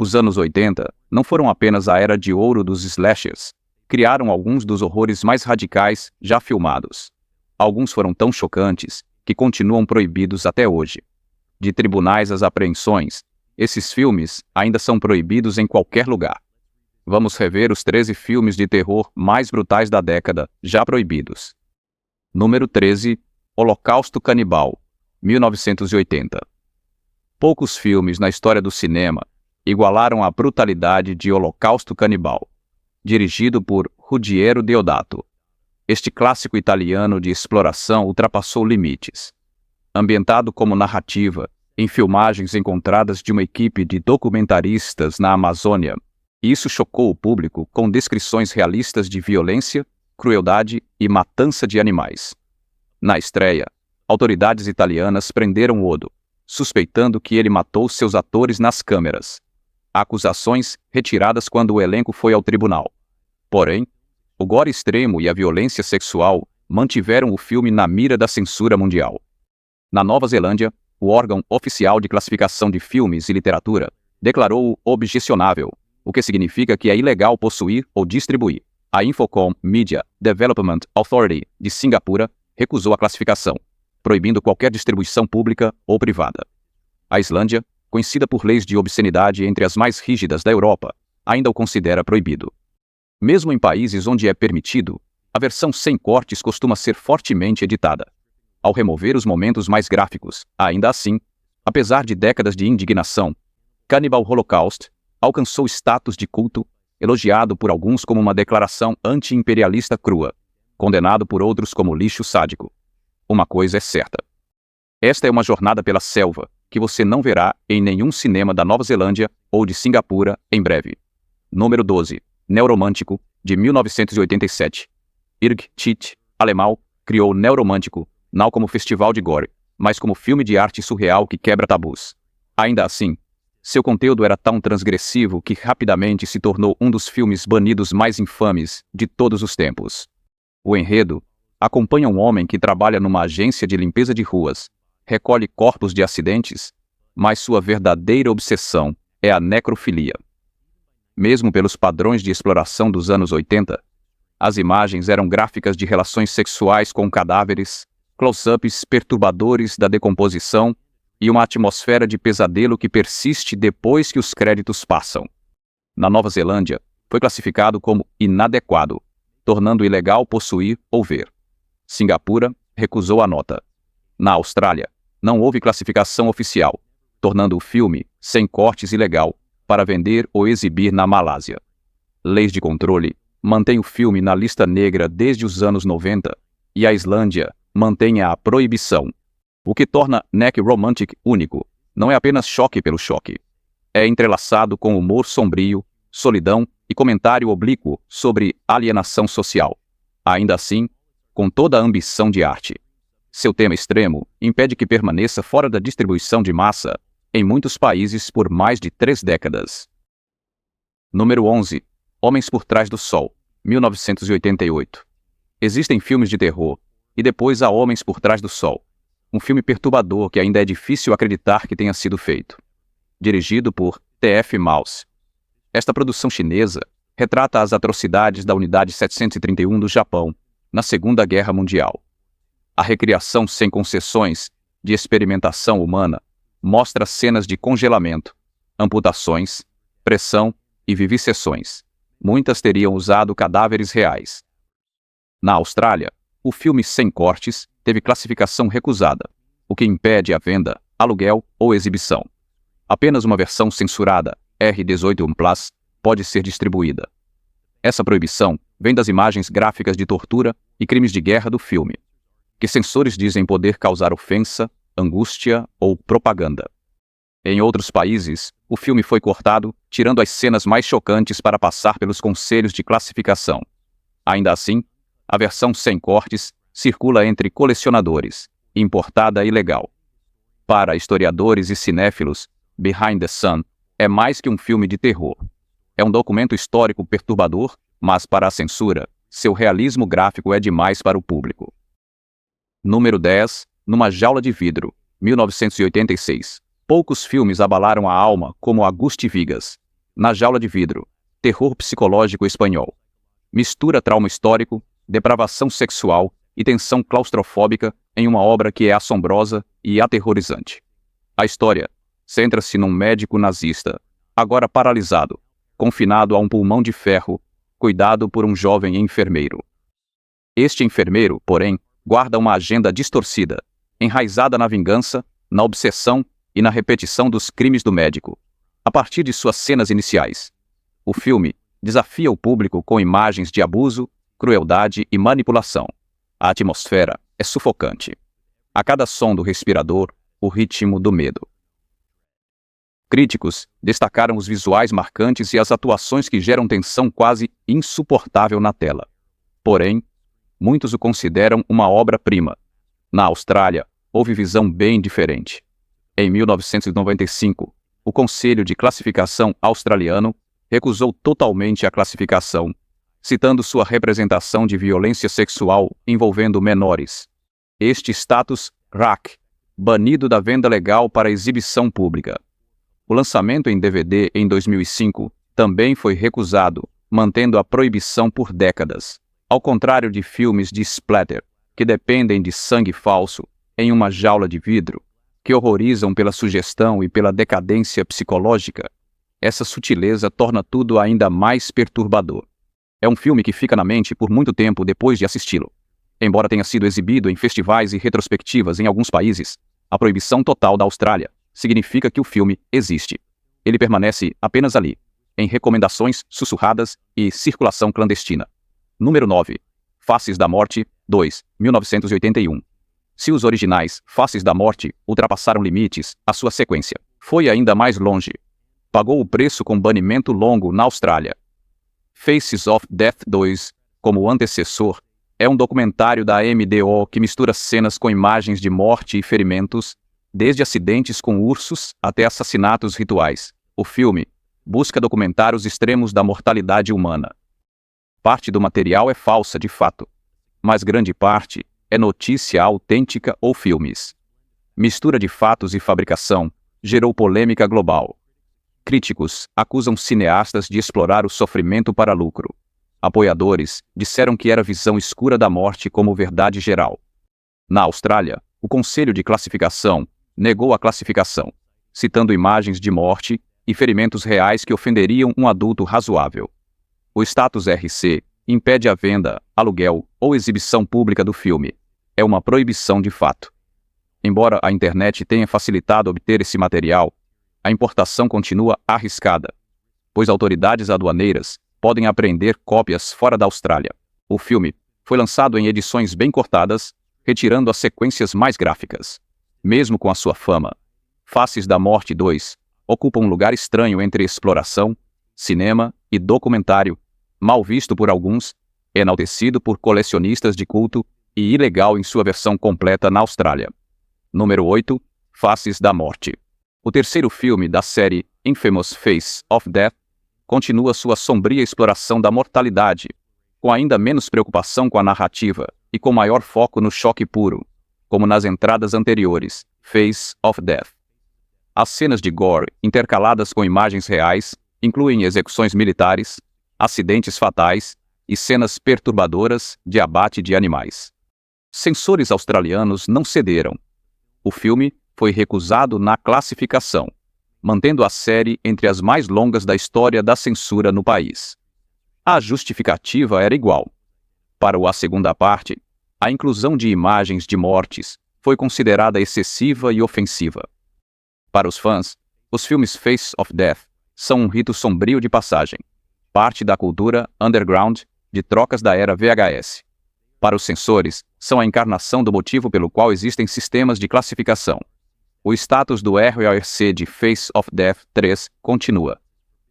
Os anos 80 não foram apenas a era de ouro dos slashers. Criaram alguns dos horrores mais radicais já filmados. Alguns foram tão chocantes que continuam proibidos até hoje. De tribunais às apreensões, esses filmes ainda são proibidos em qualquer lugar. Vamos rever os 13 filmes de terror mais brutais da década, já proibidos. Número 13, Holocausto Canibal, 1980. Poucos filmes na história do cinema igualaram a brutalidade de Holocausto Canibal, dirigido por Ruggero Deodato. Este clássico italiano de exploração ultrapassou limites. Ambientado como narrativa, em filmagens encontradas de uma equipe de documentaristas na Amazônia, isso chocou o público com descrições realistas de violência, crueldade e matança de animais. Na estreia, autoridades italianas prenderam Odo, suspeitando que ele matou seus atores nas câmeras. Acusações retiradas quando o elenco foi ao tribunal. Porém, o gore extremo e a violência sexual mantiveram o filme na mira da censura mundial. Na Nova Zelândia, o órgão oficial de classificação de filmes e literatura declarou-o objecionável, o que significa que é ilegal possuir ou distribuir. A Infocom Media Development Authority de Singapura recusou a classificação, proibindo qualquer distribuição pública ou privada. A Islândia, conhecida por leis de obscenidade entre as mais rígidas da Europa, ainda o considera proibido. Mesmo em países onde é permitido, a versão sem cortes costuma ser fortemente editada. Ao remover os momentos mais gráficos, ainda assim, apesar de décadas de indignação, Cannibal Holocaust alcançou status de culto, elogiado por alguns como uma declaração anti-imperialista crua, condenado por outros como lixo sádico. Uma coisa é certa. Esta é uma jornada pela selva que você não verá em nenhum cinema da Nova Zelândia ou de Singapura em breve. Número 12. Neuromântico, de 1987. Irg Tite, alemão, criou Neuromântico, não como festival de gore, mas como filme de arte surreal que quebra tabus. Ainda assim, seu conteúdo era tão transgressivo que rapidamente se tornou um dos filmes banidos mais infames de todos os tempos. O enredo acompanha um homem que trabalha numa agência de limpeza de ruas, recolhe corpos de acidentes, mas sua verdadeira obsessão é a necrofilia. Mesmo pelos padrões de exploração dos anos 80, as imagens eram gráficas de relações sexuais com cadáveres, close-ups perturbadores da decomposição e uma atmosfera de pesadelo que persiste depois que os créditos passam. Na Nova Zelândia, foi classificado como inadequado, tornando ilegal possuir ou ver. Singapura recusou a nota. Na Austrália, não houve classificação oficial, tornando o filme sem cortes ilegal para vender ou exibir na Malásia. Leis de controle mantêm o filme na lista negra desde os anos 90 e a Islândia mantém a proibição. O que torna Necromantic único não é apenas choque pelo choque. É entrelaçado com humor sombrio, solidão e comentário oblíquo sobre alienação social. Ainda assim, com toda a ambição de arte. Seu tema extremo impede que permaneça fora da distribuição de massa em muitos países por mais de 3 décadas. Número 11. Homens por Trás do Sol, 1988. Existem filmes de terror, e depois há Homens por Trás do Sol, um filme perturbador que ainda é difícil acreditar que tenha sido feito. Dirigido por T.F. Mouse. Esta produção chinesa retrata as atrocidades da Unidade 731 do Japão, na Segunda Guerra Mundial. A recriação sem concessões de experimentação humana mostra cenas de congelamento, amputações, pressão e vivisseções. Muitas teriam usado cadáveres reais. Na Austrália, o filme sem cortes teve classificação recusada, o que impede a venda, aluguel ou exibição. Apenas uma versão censurada, R18+, pode ser distribuída. Essa proibição vem das imagens gráficas de tortura e crimes de guerra do filme, que censores dizem poder causar ofensa, angústia ou propaganda. Em outros países, o filme foi cortado, tirando as cenas mais chocantes para passar pelos conselhos de classificação. Ainda assim, a versão sem cortes circula entre colecionadores, importada ilegal. Para historiadores e cinéfilos, Behind the Sun é mais que um filme de terror. É um documento histórico perturbador, mas para a censura, seu realismo gráfico é demais para o público. Número 10. Numa Jaula de Vidro, 1986. Poucos filmes abalaram a alma como Auguste Vigas, Na Jaula de Vidro, terror psicológico espanhol. Mistura trauma histórico, depravação sexual e tensão claustrofóbica em uma obra que é assombrosa e aterrorizante. A história centra-se num médico nazista, agora paralisado, confinado a um pulmão de ferro, cuidado por um jovem enfermeiro. Este enfermeiro, porém, guarda uma agenda distorcida, enraizada na vingança, na obsessão e na repetição dos crimes do médico. A partir de suas cenas iniciais, o filme desafia o público com imagens de abuso, crueldade e manipulação. A atmosfera é sufocante. A cada som do respirador, o ritmo do medo. Críticos destacaram os visuais marcantes e as atuações que geram tensão quase insuportável na tela. Porém, muitos o consideram uma obra-prima. Na Austrália, houve visão bem diferente. Em 1995, o Conselho de Classificação australiano recusou totalmente a classificação, citando sua representação de violência sexual envolvendo menores. Este status RAC, banido da venda legal para exibição pública. O lançamento em DVD em 2005 também foi recusado, mantendo a proibição por décadas. Ao contrário de filmes de splatter, que dependem de sangue falso em uma jaula de vidro, que horrorizam pela sugestão e pela decadência psicológica, essa sutileza torna tudo ainda mais perturbador. É um filme que fica na mente por muito tempo depois de assisti-lo. Embora tenha sido exibido em festivais e retrospectivas em alguns países, a proibição total da Austrália significa que o filme existe. Ele permanece apenas ali, em recomendações sussurradas e circulação clandestina. Número 9. Faces da Morte, 2, 1981. Se os originais Faces da Morte ultrapassaram limites, a sua sequência foi ainda mais longe. Pagou o preço com banimento longo na Austrália. Faces of Death 2, como antecessor, é um documentário da MDO que mistura cenas com imagens de morte e ferimentos, desde acidentes com ursos até assassinatos rituais. O filme busca documentar os extremos da mortalidade humana. Parte do material é falsa de fato, mas grande parte é notícia autêntica ou filmes. Mistura de fatos e fabricação gerou polêmica global. Críticos acusam cineastas de explorar o sofrimento para lucro. Apoiadores disseram que era visão escura da morte como verdade geral. Na Austrália, o Conselho de Classificação negou a classificação, citando imagens de morte e ferimentos reais que ofenderiam um adulto razoável. O status RC impede a venda, aluguel ou exibição pública do filme. É uma proibição de fato. Embora a internet tenha facilitado obter esse material, a importação continua arriscada, pois autoridades aduaneiras podem apreender cópias fora da Austrália. O filme foi lançado em edições bem cortadas, retirando as sequências mais gráficas. Mesmo com a sua fama, Faces da Morte 2 ocupa um lugar estranho entre exploração, cinema e documentário, mal visto por alguns, enaltecido por colecionistas de culto e ilegal em sua versão completa na Austrália. Número 8. Faces da Morte. O terceiro filme da série Infamous Face of Death continua sua sombria exploração da mortalidade, com ainda menos preocupação com a narrativa e com maior foco no choque puro, como nas entradas anteriores, Face of Death. As cenas de gore, intercaladas com imagens reais, incluem execuções militares, acidentes fatais e cenas perturbadoras de abate de animais. Censores australianos não cederam. O filme foi recusado na classificação, mantendo a série entre as mais longas da história da censura no país. A justificativa era igual. Para a segunda parte, a inclusão de imagens de mortes foi considerada excessiva e ofensiva. Para os fãs, os filmes Face of Death são um rito sombrio de passagem, parte da cultura underground de trocas da era VHS. Para os censores, são a encarnação do motivo pelo qual existem sistemas de classificação. O status do RORC de Face of Death 3 continua.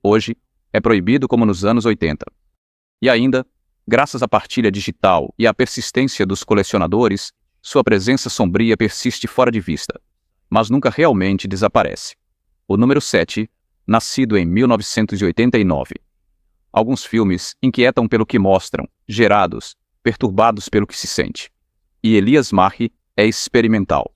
Hoje, é proibido como nos anos 80. E ainda, graças à partilha digital e à persistência dos colecionadores, sua presença sombria persiste fora de vista, mas nunca realmente desaparece. O número 7, nascido em 1989. Alguns filmes inquietam pelo que mostram, gerados, perturbados pelo que se sente. E Elias Marri é experimental.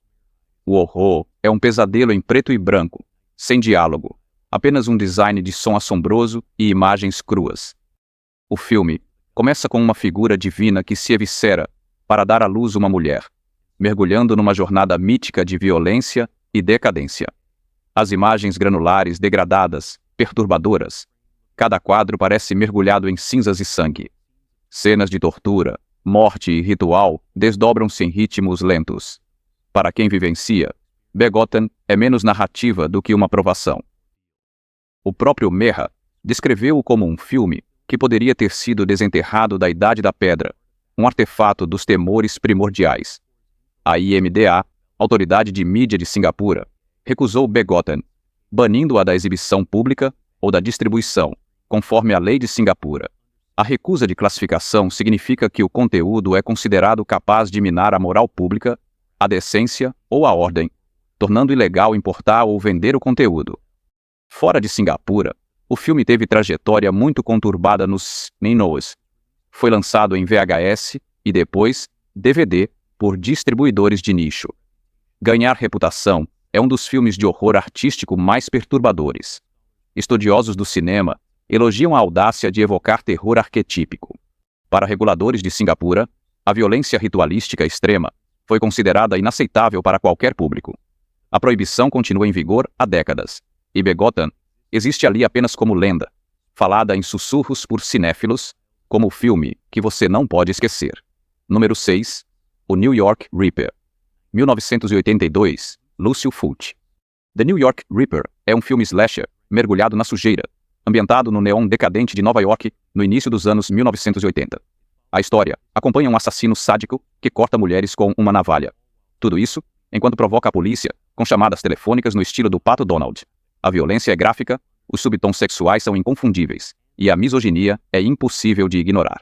O horror é um pesadelo em preto e branco, sem diálogo, apenas um design de som assombroso e imagens cruas. O filme começa com uma figura divina que se eviscera para dar à luz uma mulher, mergulhando numa jornada mítica de violência e decadência. As imagens granulares degradadas, perturbadoras. Cada quadro parece mergulhado em cinzas e sangue. Cenas de tortura, morte e ritual desdobram-se em ritmos lentos. Para quem vivencia, Begotten é menos narrativa do que uma provação. O próprio Merra descreveu-o como um filme que poderia ter sido desenterrado da Idade da Pedra, um artefato dos temores primordiais. A IMDA, Autoridade de Mídia de Singapura, recusou Begotten, banindo-a da exibição pública ou da distribuição, conforme a lei de Singapura. A recusa de classificação significa que o conteúdo é considerado capaz de minar a moral pública, a decência ou a ordem, tornando ilegal importar ou vender o conteúdo. Fora de Singapura, o filme teve trajetória muito conturbada nos Cinemas. Foi lançado em VHS e depois DVD por distribuidores de nicho. Ganhar reputação é um dos filmes de horror artístico mais perturbadores. Estudiosos do cinema elogiam a audácia de evocar terror arquetípico. Para reguladores de Singapura, a violência ritualística extrema foi considerada inaceitável para qualquer público. A proibição continua em vigor há décadas, e Begotten existe ali apenas como lenda, falada em sussurros por cinéfilos, como o filme que você não pode esquecer. Número 6. O New York Ripper. 1982, Lucio Fulci. The New York Ripper é um filme slasher mergulhado na sujeira, ambientado no neon decadente de Nova York no início dos anos 1980. A história acompanha um assassino sádico que corta mulheres com uma navalha. Tudo isso enquanto provoca a polícia com chamadas telefônicas no estilo do Pato Donald. A violência é gráfica, os subtons sexuais são inconfundíveis, e a misoginia é impossível de ignorar.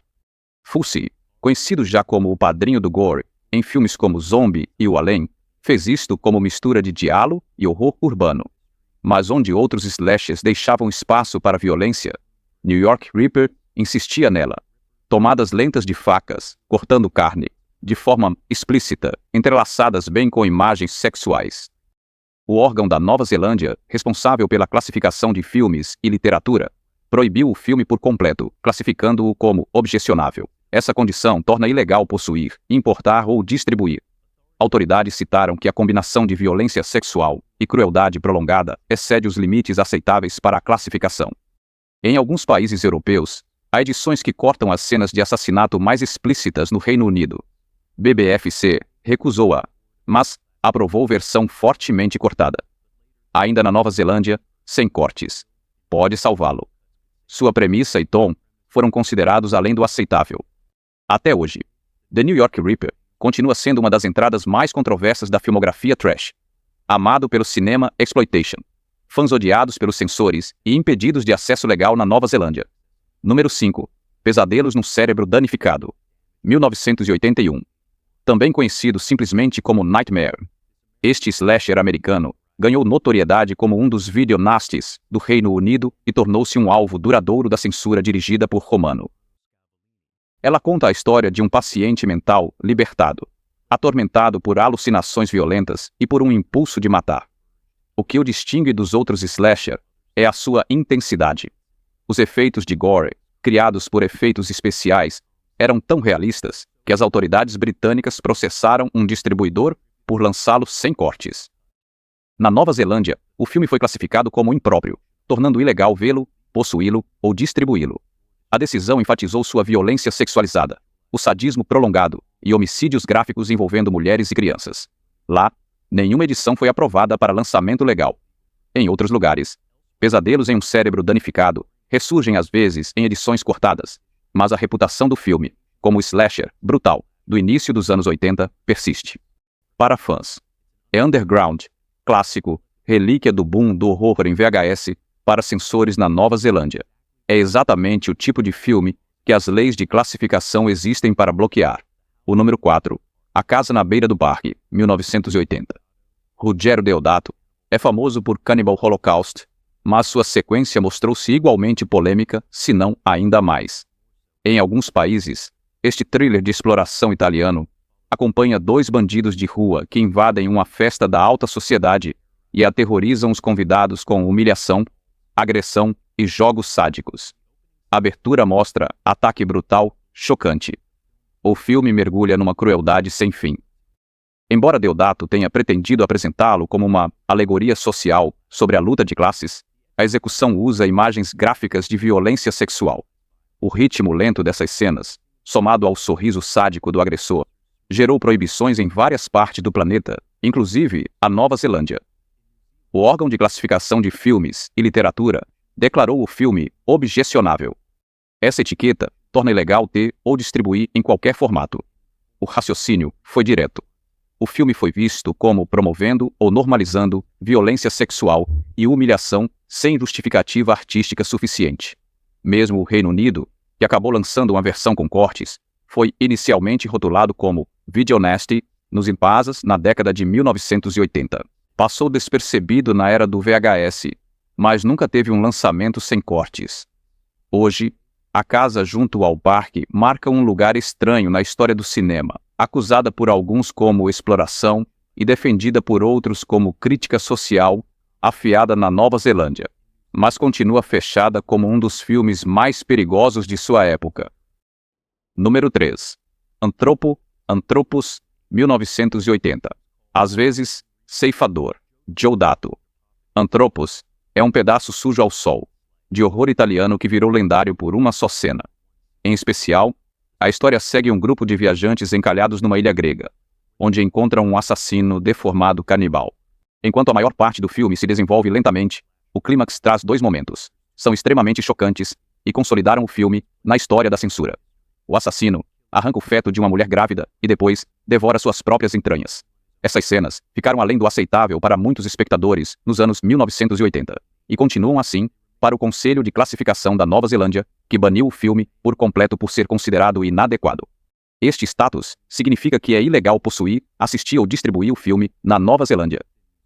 Fulci, conhecido já como o padrinho do gore em filmes como Zombie e O Além, fez isto como mistura de diálogo e horror urbano. Mas onde outros slashers deixavam espaço para violência, New York Ripper insistia nela. Tomadas lentas de facas, cortando carne, de forma explícita, entrelaçadas bem com imagens sexuais. O órgão da Nova Zelândia, responsável pela classificação de filmes e literatura, proibiu o filme por completo, classificando-o como objecionável. Essa condição torna ilegal possuir, importar ou distribuir. Autoridades citaram que a combinação de violência sexual e crueldade prolongada excede os limites aceitáveis para a classificação. Em alguns países europeus, há edições que cortam as cenas de assassinato mais explícitas no Reino Unido. BBFC recusou-a, mas aprovou versão fortemente cortada. Ainda na Nova Zelândia, sem cortes. Pode salvá-lo. Sua premissa e tom foram considerados além do aceitável. Até hoje, The New York Ripper continua sendo uma das entradas mais controversas da filmografia trash. Amado pelo cinema exploitation. Fãs odiados pelos censores e impedidos de acesso legal na Nova Zelândia. Número 5. Pesadelos no cérebro danificado. 1981. Também conhecido simplesmente como Nightmare. Este slasher americano ganhou notoriedade como um dos videonasties do Reino Unido e tornou-se um alvo duradouro da censura dirigida por Romano. Ela conta a história de um paciente mental libertado, atormentado por alucinações violentas e por um impulso de matar. O que o distingue dos outros slasher é a sua intensidade. Os efeitos de gore, criados por efeitos especiais, eram tão realistas que as autoridades britânicas processaram um distribuidor por lançá-lo sem cortes. Na Nova Zelândia, o filme foi classificado como impróprio, tornando ilegal vê-lo, possuí-lo ou distribuí-lo. A decisão enfatizou sua violência sexualizada, o sadismo prolongado e homicídios gráficos envolvendo mulheres e crianças. Lá, nenhuma edição foi aprovada para lançamento legal. Em outros lugares, pesadelos em um cérebro danificado ressurgem às vezes em edições cortadas, mas a reputação do filme, como o slasher brutal do início dos anos 80, persiste. Para fãs, é underground, clássico, relíquia do boom do horror em VHS para censores na Nova Zelândia. É exatamente o tipo de filme que as leis de classificação existem para bloquear. O número 4. A Casa na Beira do Parque, 1980. Ruggero Deodato é famoso por Cannibal Holocaust, mas sua sequência mostrou-se igualmente polêmica, se não ainda mais. Em alguns países, este thriller de exploração italiano acompanha dois bandidos de rua que invadem uma festa da alta sociedade e aterrorizam os convidados com humilhação, agressão e jogos sádicos. A abertura mostra ataque brutal, chocante. O filme mergulha numa crueldade sem fim. Embora Deodato tenha pretendido apresentá-lo como uma alegoria social sobre a luta de classes, a execução usa imagens gráficas de violência sexual. O ritmo lento dessas cenas, somado ao sorriso sádico do agressor, gerou proibições em várias partes do planeta, inclusive a Nova Zelândia. O órgão de classificação de filmes e literatura declarou o filme objecionável. Essa etiqueta torna ilegal ter ou distribuir em qualquer formato. O raciocínio foi direto. O filme foi visto como promovendo ou normalizando violência sexual e humilhação sem justificativa artística suficiente. Mesmo o Reino Unido, que acabou lançando uma versão com cortes, foi inicialmente rotulado como Video Nasty nos impasas na década de 1980. Passou despercebido na era do VHS, mas nunca teve um lançamento sem cortes. Hoje, a casa junto ao parque marca um lugar estranho na história do cinema, acusada por alguns como exploração e defendida por outros como crítica social, afiada na Nova Zelândia, mas continua fechada como um dos filmes mais perigosos de sua época. Número 3. Anthropos, 1980. Às vezes, ceifador, Deodato. Anthropos é um pedaço sujo ao sol, de horror italiano que virou lendário por uma só cena. Em especial, a história segue um grupo de viajantes encalhados numa ilha grega, onde encontram um assassino deformado canibal. Enquanto a maior parte do filme se desenvolve lentamente, o clímax traz dois momentos. São extremamente chocantes e consolidaram o filme na história da censura. O assassino arranca o feto de uma mulher grávida e depois devora suas próprias entranhas. Essas cenas ficaram além do aceitável para muitos espectadores nos anos 1980 e continuam assim para o Conselho de Classificação da Nova Zelândia, que baniu o filme por completo por ser considerado inadequado. Este status significa que é ilegal possuir, assistir ou distribuir o filme na Nova Zelândia.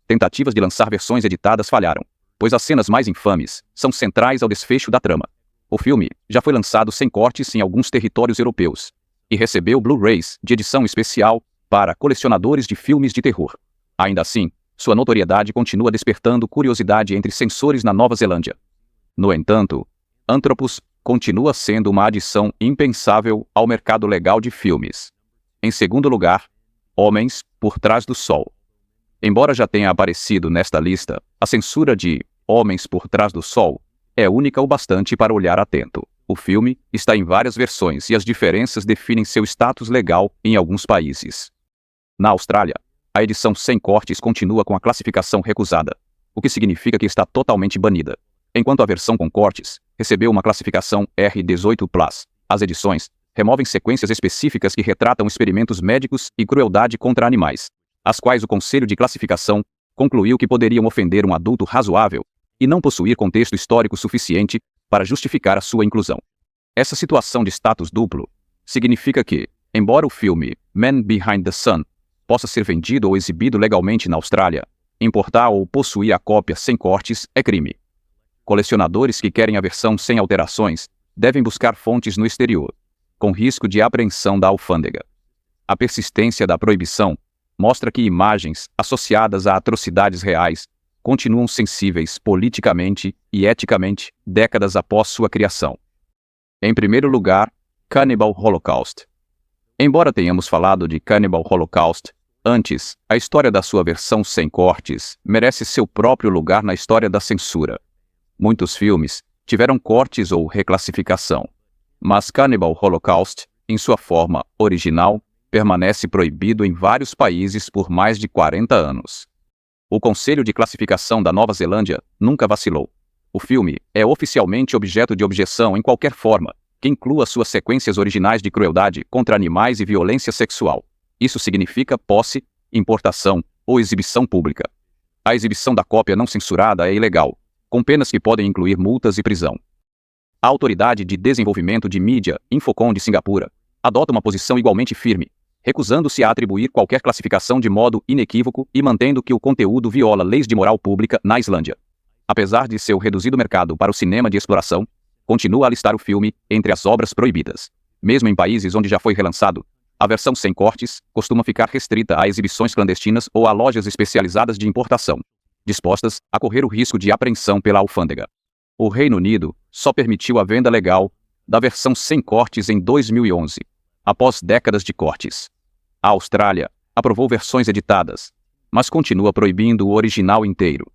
Tentativas de lançar versões editadas falharam, pois as cenas mais infames são centrais ao desfecho da trama. O filme já foi lançado sem cortes em alguns territórios europeus e recebeu Blu-rays de edição especial para colecionadores de filmes de terror. Ainda assim, sua notoriedade continua despertando curiosidade entre censores na Nova Zelândia. No entanto, Anthropos continua sendo uma adição impensável ao mercado legal de filmes. Em segundo lugar, Homens por Trás do Sol. Embora já tenha aparecido nesta lista, a censura de Homens por Trás do Sol é única o bastante para olhar atento. O filme está em várias versões e as diferenças definem seu status legal em alguns países. Na Austrália, a edição sem cortes continua com a classificação recusada, o que significa que está totalmente banida, enquanto a versão com cortes recebeu uma classificação R18+. As edições removem sequências específicas que retratam experimentos médicos e crueldade contra animais, as quais o Conselho de Classificação concluiu que poderiam ofender um adulto razoável e não possuir contexto histórico suficiente para justificar a sua inclusão. Essa situação de status duplo significa que, embora o filme Man Behind the Sun possa ser vendido ou exibido legalmente na Austrália, importar ou possuir a cópia sem cortes é crime. Colecionadores que querem a versão sem alterações devem buscar fontes no exterior, com risco de apreensão da alfândega. A persistência da proibição mostra que imagens associadas a atrocidades reais continuam sensíveis politicamente e eticamente décadas após sua criação. Em primeiro lugar, Cannibal Holocaust. Embora tenhamos falado de Cannibal Holocaust antes, a história da sua versão sem cortes merece seu próprio lugar na história da censura. Muitos filmes tiveram cortes ou reclassificação, mas Cannibal Holocaust, em sua forma original, permanece proibido em vários países por mais de 40 anos. O Conselho de Classificação da Nova Zelândia nunca vacilou. O filme é oficialmente objeto de objeção em qualquer forma que inclua suas sequências originais de crueldade contra animais e violência sexual. Isso significa posse, importação ou exibição pública. A exibição da cópia não censurada é ilegal, com penas que podem incluir multas e prisão. A Autoridade de Desenvolvimento de Mídia, Infocom de Singapura, adota uma posição igualmente firme, recusando-se a atribuir qualquer classificação de modo inequívoco e mantendo que o conteúdo viola leis de moral pública na Islândia. Apesar de seu reduzido mercado para o cinema de exploração, continua a listar o filme entre as obras proibidas. Mesmo em países onde já foi relançado, a versão sem cortes costuma ficar restrita a exibições clandestinas ou a lojas especializadas de importação, dispostas a correr o risco de apreensão pela alfândega. O Reino Unido só permitiu a venda legal da versão sem cortes em 2011, após décadas de cortes. A Austrália aprovou versões editadas, mas continua proibindo o original inteiro.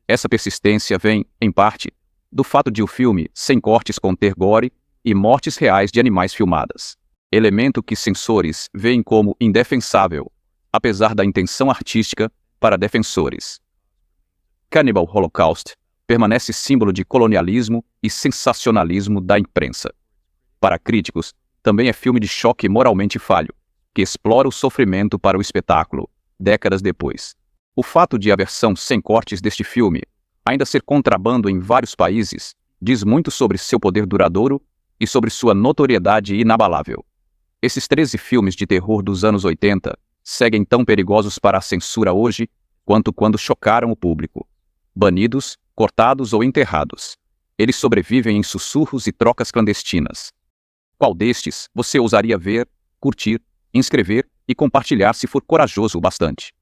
Essa persistência vem, em parte, do fato de o filme sem cortes conter gore e mortes reais de animais filmadas, elemento que censores veem como indefensável, apesar da intenção artística para defensores. Cannibal Holocaust permanece símbolo de colonialismo e sensacionalismo da imprensa. Para críticos, também é filme de choque moralmente falho, que explora o sofrimento para o espetáculo, décadas depois. O fato de a versão sem cortes deste filme ainda ser contrabando em vários países diz muito sobre seu poder duradouro e sobre sua notoriedade inabalável. Esses 13 filmes de terror dos anos 80 seguem tão perigosos para a censura hoje quanto quando chocaram o público. Banidos, cortados ou enterrados, eles sobrevivem em sussurros e trocas clandestinas. Qual destes você ousaria ver, curtir, inscrever e compartilhar se for corajoso o bastante?